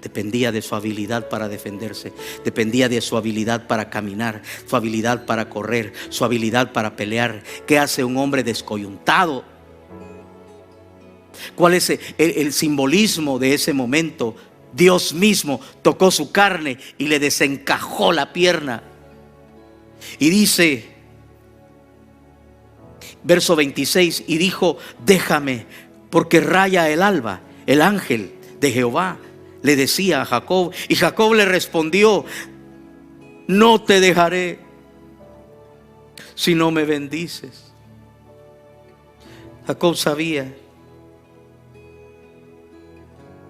dependía de su habilidad para defenderse, dependía de su habilidad para caminar, su habilidad para correr, su habilidad para pelear. ¿Qué hace un hombre descoyuntado? ¿Cuál es el simbolismo de ese momento? Dios mismo tocó su carne y le desencajó la pierna. Y dice, verso 26, y dijo: déjame, porque raya el alba. El ángel de Jehová le decía a Jacob, y Jacob le respondió: no te dejaré si no me bendices. Jacob sabía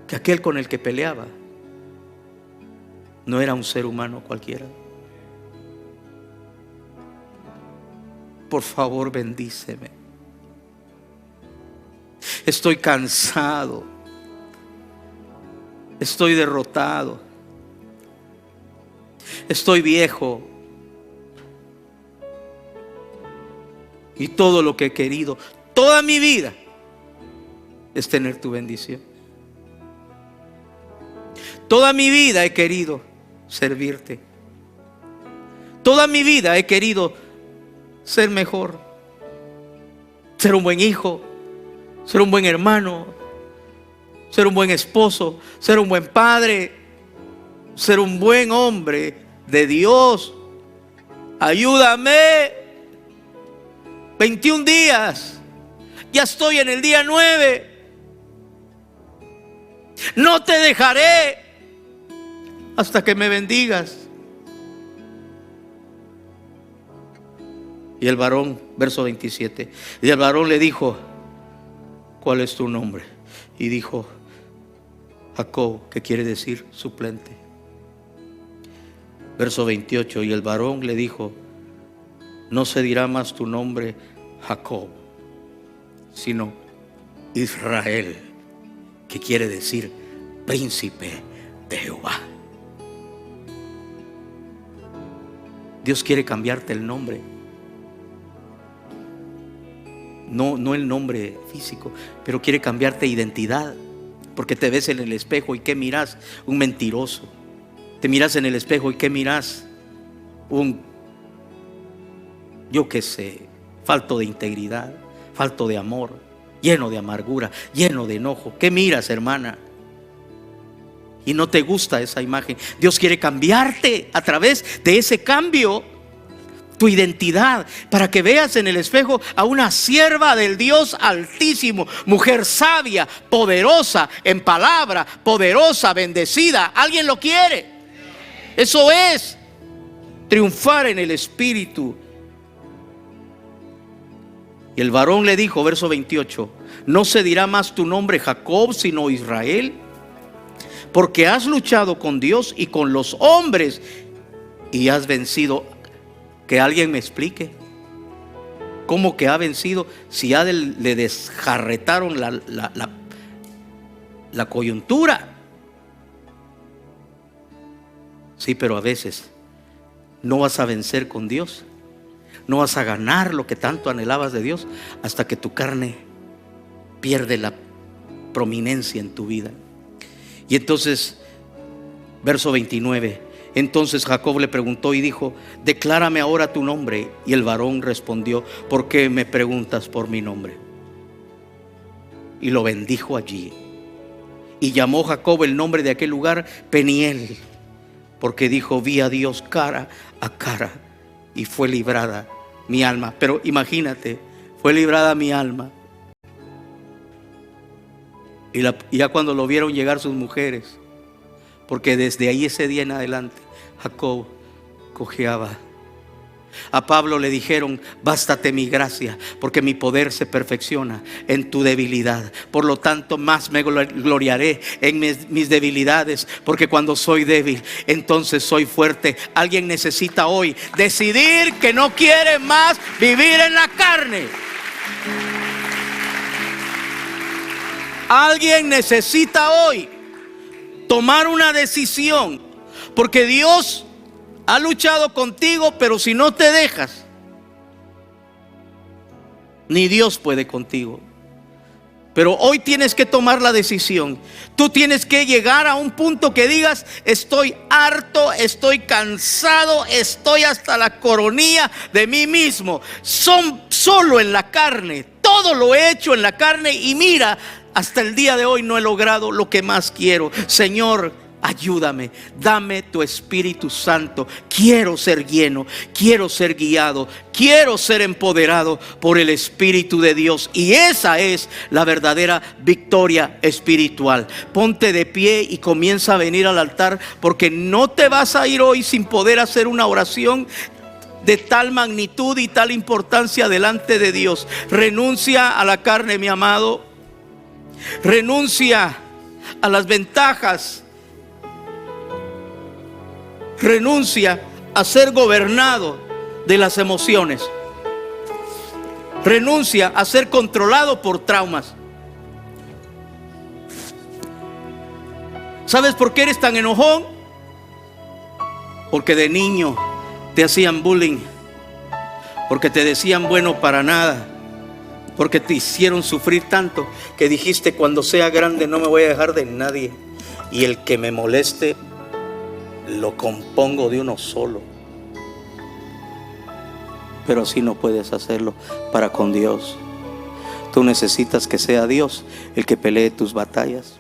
que aquel con el que peleaba no era un ser humano cualquiera. Por favor, bendíceme. Estoy cansado. Estoy derrotado. Estoy viejo. Y todo lo que he querido toda mi vida es tener tu bendición. Toda mi vida he querido servirte. Toda mi vida he querido ser mejor, ser un buen hijo, ser un buen hermano, ser un buen esposo, ser un buen padre, ser un buen hombre de Dios. Ayúdame. 21 días, ya estoy en el día 9. No te dejaré hasta que me bendigas. Y el varón, verso 27, y el varón le dijo: ¿cuál es tu nombre? Y dijo: Jacob, que quiere decir suplente. Verso 28, y el varón le dijo: no se dirá más tu nombre Jacob, sino Israel, que quiere decir príncipe de Jehová. Dios quiere cambiarte el nombre. No el nombre físico, pero quiere cambiarte identidad. Porque te ves en el espejo y ¿qué miras? Un mentiroso. Te miras en el espejo y ¿qué miras? Yo qué sé, falto de integridad, falto de amor, lleno de amargura, lleno de enojo. ¿Qué miras, hermana? Y no te gusta esa imagen. Dios quiere cambiarte a través de ese cambio, tu identidad, para que veas en el espejo a una sierva del Dios Altísimo, mujer sabia, poderosa en palabra, poderosa, bendecida. ¿Alguien lo quiere? Eso es triunfar en el Espíritu. Y el varón le dijo, verso 28, no se dirá más tu nombre Jacob, sino Israel, porque has luchado con Dios y con los hombres y has vencido. Que alguien me explique cómo que ha vencido, si ya le desjarretaron la coyuntura. Sí, pero a veces no vas a vencer con Dios, no vas a ganar lo que tanto anhelabas de Dios hasta que tu carne pierde la prominencia en tu vida. Y entonces, verso 29, entonces Jacob le preguntó y dijo: declárame ahora tu nombre. Y el varón respondió: ¿por qué me preguntas por mi nombre? Y lo bendijo allí. Y llamó Jacob el nombre de aquel lugar Peniel, porque dijo: vi a Dios cara a cara y fue librada mi alma. Pero imagínate, fue librada mi alma. Y ya cuando lo vieron llegar sus mujeres, porque desde ahí, ese día en adelante, Jacob cojeaba. A Pablo le dijeron: bástate mi gracia, porque mi poder se perfecciona en tu debilidad. Por lo tanto, más me gloriaré en mis debilidades, porque cuando soy débil, entonces soy fuerte. Alguien necesita hoy decidir que no quiere más vivir en la carne. Alguien necesita hoy tomar una decisión, porque Dios ha luchado contigo, pero si no te dejas, ni Dios puede contigo. Pero hoy tienes que tomar la decisión. Tú tienes que llegar a un punto que digas: estoy harto, estoy cansado, estoy hasta la coronilla de mí mismo. Solo en la carne, todo lo he hecho en la carne, y mira, hasta el día de hoy no he logrado lo que más quiero. Señor, ayúdame, dame tu Espíritu Santo. Quiero ser lleno, quiero ser guiado, quiero ser empoderado por el Espíritu de Dios. Y esa es la verdadera victoria espiritual. Ponte de pie y comienza a venir al altar, porque no te vas a ir hoy sin poder hacer una oración de tal magnitud y tal importancia delante de Dios. Renuncia a la carne, mi amado. Renuncia a las ventajas. Renuncia a ser gobernado de las emociones. Renuncia a ser controlado por traumas. ¿Sabes por qué eres tan enojón? Porque de niño te hacían bullying, porque te decían bueno para nada. Porque te hicieron sufrir tanto que dijiste: cuando sea grande no me voy a dejar de nadie, y el que me moleste lo compongo de uno solo. Pero así no puedes hacerlo para con Dios. Tú necesitas que sea Dios el que pelee tus batallas.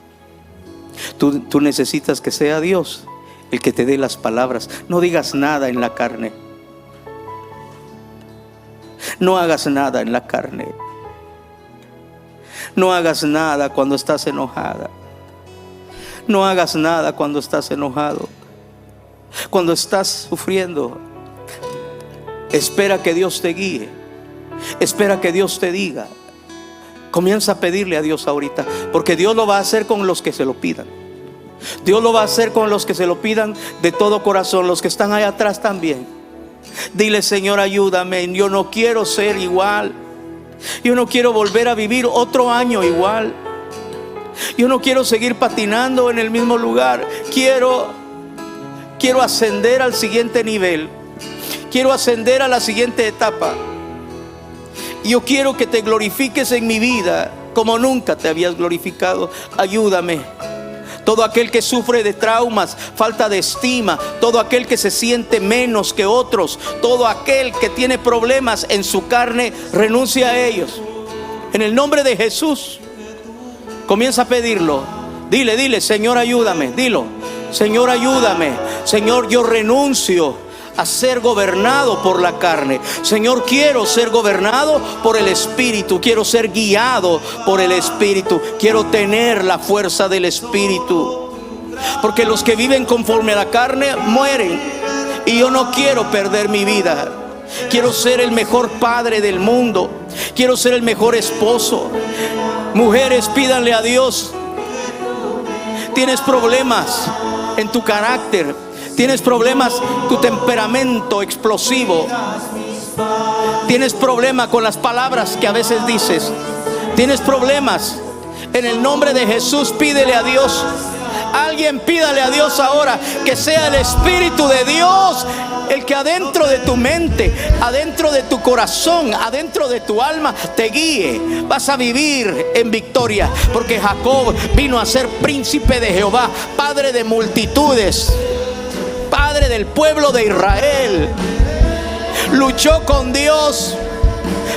Tú necesitas que sea Dios el que te dé las palabras. No digas nada en la carne. No hagas nada en la carne. No hagas nada cuando estás enojada. No hagas nada cuando estás enojado. Cuando estás sufriendo, espera que Dios te guíe. Espera que Dios te diga. Comienza a pedirle a Dios ahorita, porque Dios lo va a hacer con los que se lo pidan. Dios lo va a hacer con los que se lo pidan de todo corazón. Los que están allá atrás también. Dile: Señor, ayúdame. Yo no quiero ser igual. Yo no quiero volver a vivir otro año igual. Yo no quiero seguir patinando en el mismo lugar. Quiero ascender al siguiente nivel. Quiero ascender a la siguiente etapa. Yo quiero que te glorifiques en mi vida como nunca te habías glorificado. Ayúdame. Todo aquel que sufre de traumas, falta de estima, todo aquel que se siente menos que otros, todo aquel que tiene problemas en su carne, renuncia a ellos. En el nombre de Jesús, comienza a pedirlo. Dile: Señor, ayúdame. Dilo: Señor, ayúdame. Señor, yo renuncio a ser gobernado por la carne. Señor, quiero ser gobernado por el Espíritu. Quiero ser guiado por el Espíritu. Quiero tener la fuerza del Espíritu. Porque los que viven conforme a la carne mueren. Y yo no quiero perder mi vida. Quiero ser el mejor padre del mundo. Quiero ser el mejor esposo. Mujeres, pídanle a Dios. Tienes problemas en tu carácter. Tienes problemas, tu temperamento explosivo. Tienes problema con las palabras que a veces dices. Tienes problemas. En el nombre de Jesús, pídele a Dios. Alguien pídale a Dios ahora que sea el Espíritu de Dios el que adentro de tu mente, adentro de tu corazón, adentro de tu alma te guíe. Vas a vivir en victoria, porque Jacob vino a ser príncipe de Jehová, padre de multitudes, padre del pueblo de Israel. Luchó con Dios,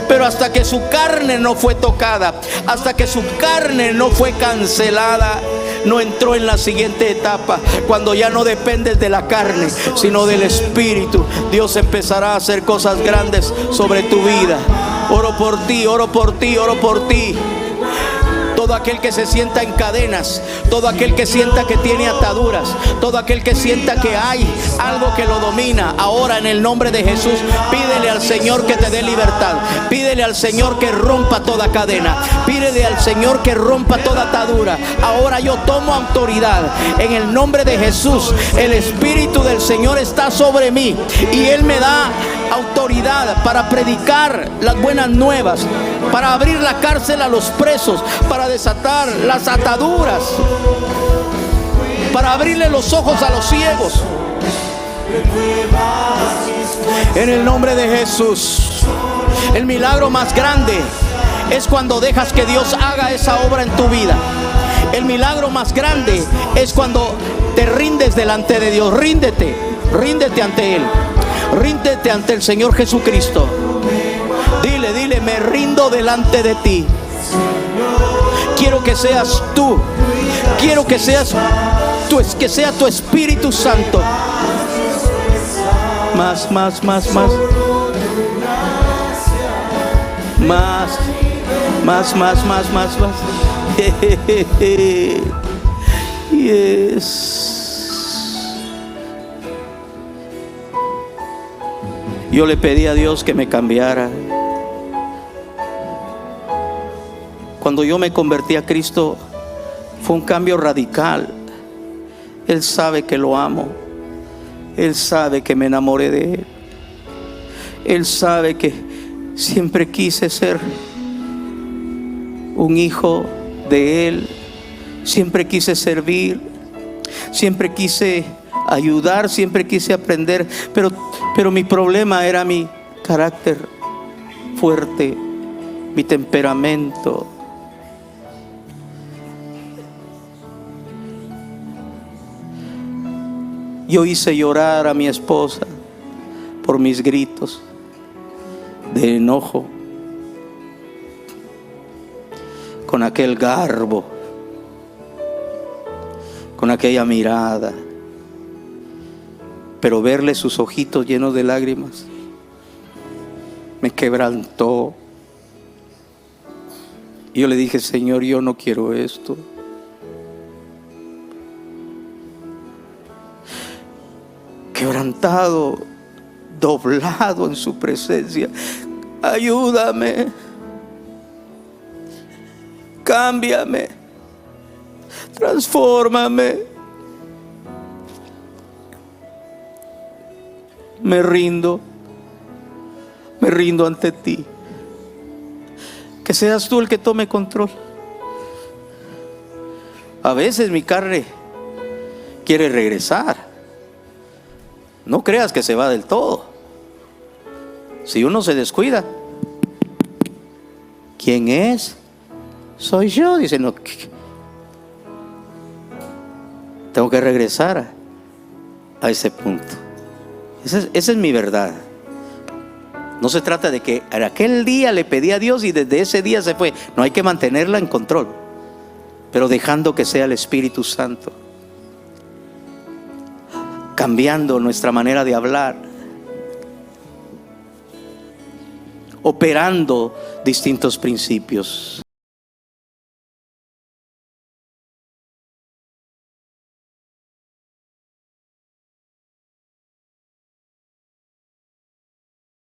pero hasta que su carne no fue tocada, hasta que su carne no fue cancelada, no entró en la siguiente etapa. Cuando ya no dependes de la carne, sino del Espíritu, Dios empezará a hacer cosas grandes sobre tu vida. Oro por ti, oro por ti, oro por ti. Todo aquel que se sienta en cadenas, todo aquel que sienta que tiene ataduras, todo aquel que sienta que hay algo que lo domina, ahora en el nombre de Jesús, pídele al Señor que te dé libertad. Pídele al Señor que rompa toda cadena. Pídele al Señor que rompa toda atadura. Ahora yo tomo autoridad en el nombre de Jesús. El Espíritu del Señor está sobre mí y Él me da autoridad para predicar las buenas nuevas, para abrir la cárcel a los presos, para desatar las ataduras, para abrirle los ojos a los ciegos. En el nombre de Jesús. El milagro más grande es cuando dejas que Dios haga esa obra en tu vida. El milagro más grande es cuando te rindes delante de Dios. Ríndete ante Él. Ríndete ante el Señor Jesucristo. Dile: me rindo delante de ti. Quiero que seas tú. Quiero que seas tú, que sea tu Espíritu Santo. Más. Yes. Yo le pedí a Dios que me cambiara. Cuando yo me convertí a Cristo, fue un cambio radical. Él sabe que lo amo. Él sabe que me enamoré de Él. Él sabe que siempre quise ser un hijo de Él. Siempre quise servir. Siempre quise ayudar. Siempre quise aprender. Pero mi problema era mi carácter fuerte. mi temperamento. Yo hice llorar a mi esposa por mis gritos de enojo, con aquel garbo, con aquella mirada. Pero verle sus ojitos llenos de lágrimas me quebrantó. Y yo le dije: Señor, yo no quiero esto. Quebrantado, doblado en su presencia: ayúdame, cámbiame, transfórmame. Me rindo ante ti. Que seas tú el que tome control. A veces mi carne quiere regresar. No creas que se va del todo. Si uno se descuida, ¿quién es? Soy yo. Dice: no, tengo que regresar a ese punto. Esa es mi verdad. No se trata de que en aquel día le pedí a Dios y desde ese día se fue. No, hay que mantenerla en control, pero dejando que sea el Espíritu Santo cambiando nuestra manera de hablar, operando distintos principios.